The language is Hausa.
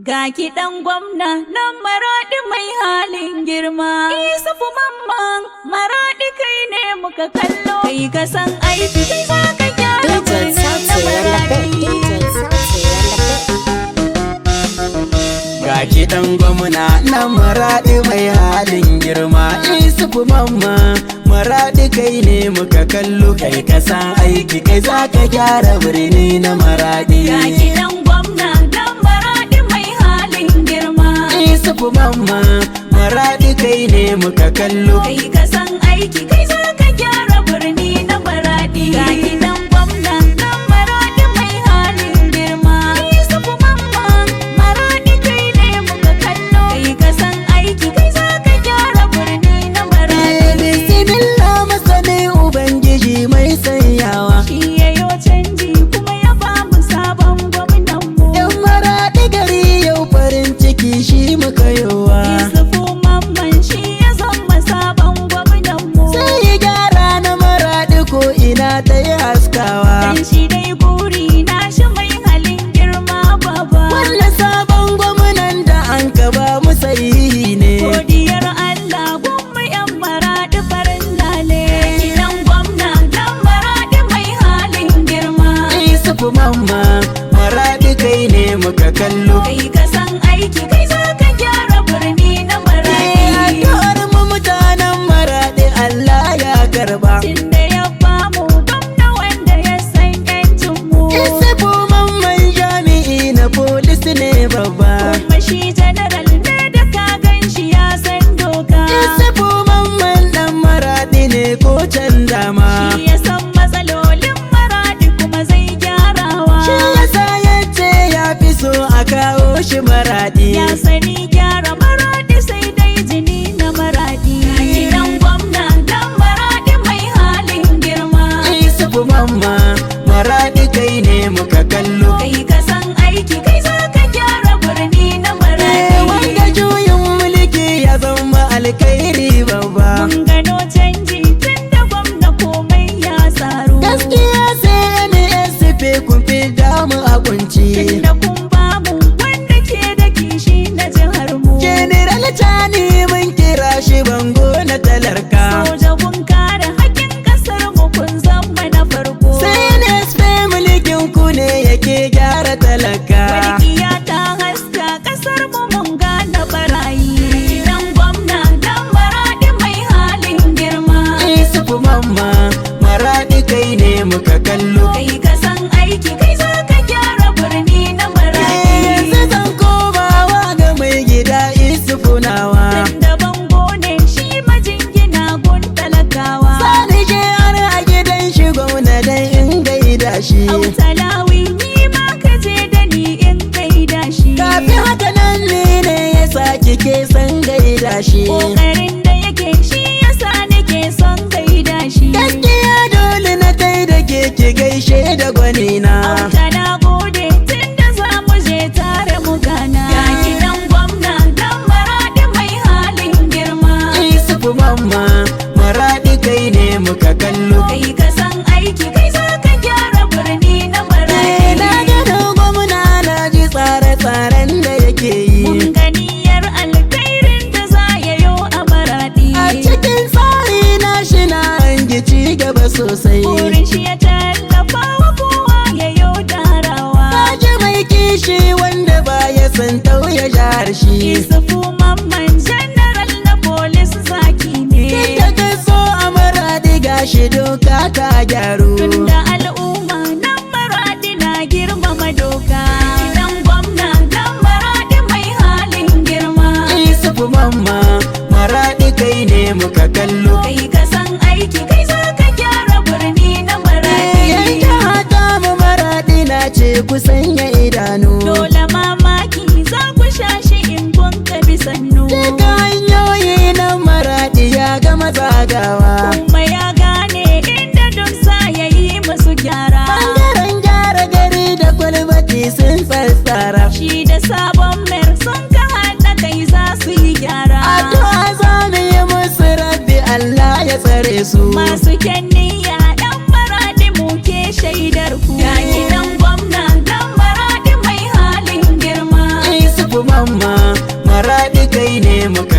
Ga kiɗan gwamna nan Maraɗi mai halin girma. Isufu Mamman Maraɗi kai ne muka kallo. Kai ka san aiki kai za ka gyara birnin na Maraɗi. Ga kiɗan gwamna nan Maraɗi mai halin girma. Isufu Mamman Maraɗi kai ne muka kallo. Kai ka san aiki kai za ka gyara birni na Maraɗi. Ga kiɗan gwamna nan Maraɗi mai halin girma. Isufu Mamman Maraɗi kai ne muka kallo. Kai ka san aiki kai za ka gyara birni na Maraɗi. Ga kiɗan gwamna nan Maraɗi mai halin girma. Isufu Mamman Maraɗi kai ne muka kallo. Kai ka san aiki kai za ka gyara birni na Maraɗi. Bismillah masani Ubangiji mai sanyawa. Shi yayo canji kuma ya bamu sabon gwamnan mu. Yan Maraɗi gari yau farin ciki shi muka yowa. Isufu Mamman shi ya zama sabon gwamnan mu. Sai ya gyara na Maraɗi ko ina ta yi haskawa. Dan shi dai buri na shi mai halin girma baba. Wannan sabon gwamnan da an ka ba mu sahihi ne. Godiyar Allah gwamma yan Maraɗi farin lale. Gidan gwamna dan Maraɗi mai halin girma. Isufu Mamman Maraɗi kai ne muka kallo. Kai ka san aiki kai za ka gyara birni na Maraɗi. Addu'ar mu mutanen Maraɗi Allah ya karba. Tunda ya bamu gwamna wanda ya san yancin mu. Isufu Mamman jami'i na polis ne babba. Kuma shi general ne da ka gan shi ya san doka. Isufu Mamman dan Maraɗi ne ko can dama. Shi ya san matsalolin Maraɗi kuma zai gyarawa. Shi yasa yace ya fi so a kawo shi Maraɗi. Ya sani gyara Maraɗi sai dai jini na Maraɗi. Gidan gwamna dan Maraɗi mai halin girma. Isufu Mamman Maraɗi kai ne muka kallo. Kai ka san aiki kai za ka gyara birni na Maraɗi. Wanda juyin mulki ya zama alkhairi babba. Mun gano canji tun da gwamna komai ya tsaro. Gaskiya sai NSP kun fi damu a kunci. Tun da kun bamu wanda ke da kishi na jihar mu. General Chani mun kira shi bango na talarka. Soja kun kare hakkin kasar mu kun zama na farko. Sai NSP mulkin ku ne yake gyara talaka. Walƙiya ta haska kasar mu mun gane barayi. Gidan gwamna dan Maraɗi mai halin girma. Isufu Mamman Maraɗi kai ne muka kallo. Kai ka san aiki kai za ka gyara birni na Maraɗi. Yanzu zan komawa ga mai gida Isufu nawa. Da bango ne shi majingina gun talakawa. Sani je har a gidan shi gwamna dan in gaida shi. Autalawi ni ma ka je da ni in gaida shi. Kafin haka nan ne ya sa kike son gaida shi. Ƙoƙarin da yake shi yasa nake son gaida shi. Gaskiya dole na kai da ke ki gaishe da gwanina. Auta na gode tun da za mu je tare mu gana. Ya gidan gwamna dan Maraɗi mai halin girma. Isufu Mamman Maraɗi kai ne muka kallo. Kai ka san aiki kai za ka gyara birni na Na Maraɗi. gano gwamna na ji tsare-tsaren da yake yi. Mun ganiyar alkhairin da za ya yo a Maraɗi. A cikin tsari na shi na hangi ci gaba sosai. Burin shi ya tallafa wa kowa ya yo darawa. Kaji mai kishi wanda ba ya san tauye jihar shi. Isufu Mamman general na polis zaki ne. Tunda ka so a Maraɗi gashi doka ta gyaru. Tunda al'umma nan Maraɗi na girmama doka. Gidan gwamna nan Maraɗi mai halin girma. Isufu Mamman Maraɗi kai ne muka kallo. Kai ka san aiki kai za ka gyara birni na Maraɗi. Yanka hata mu Maraɗi na ce ku sanya idanu. Dole mamaki za ku sha shi in kun ka bi sannu. Duka hanyoyi na Maraɗi ya gama zagawa. Kuma ya gane inda don sa ya yi musu gyara. Bangaren gyara gari da kwalbati sun tsatsara. Shi da sabon mayar sun ka haɗa kai za su yi gyara. Addu'a za mu yi musu rabbi Allah ya tsare su. Masu kyanniya ɗan Maraɗi muke shaidar ku. Ya gidan gwamna ɗan Maraɗi mai halin girma. Isufu mamma maraɗi kai ne muka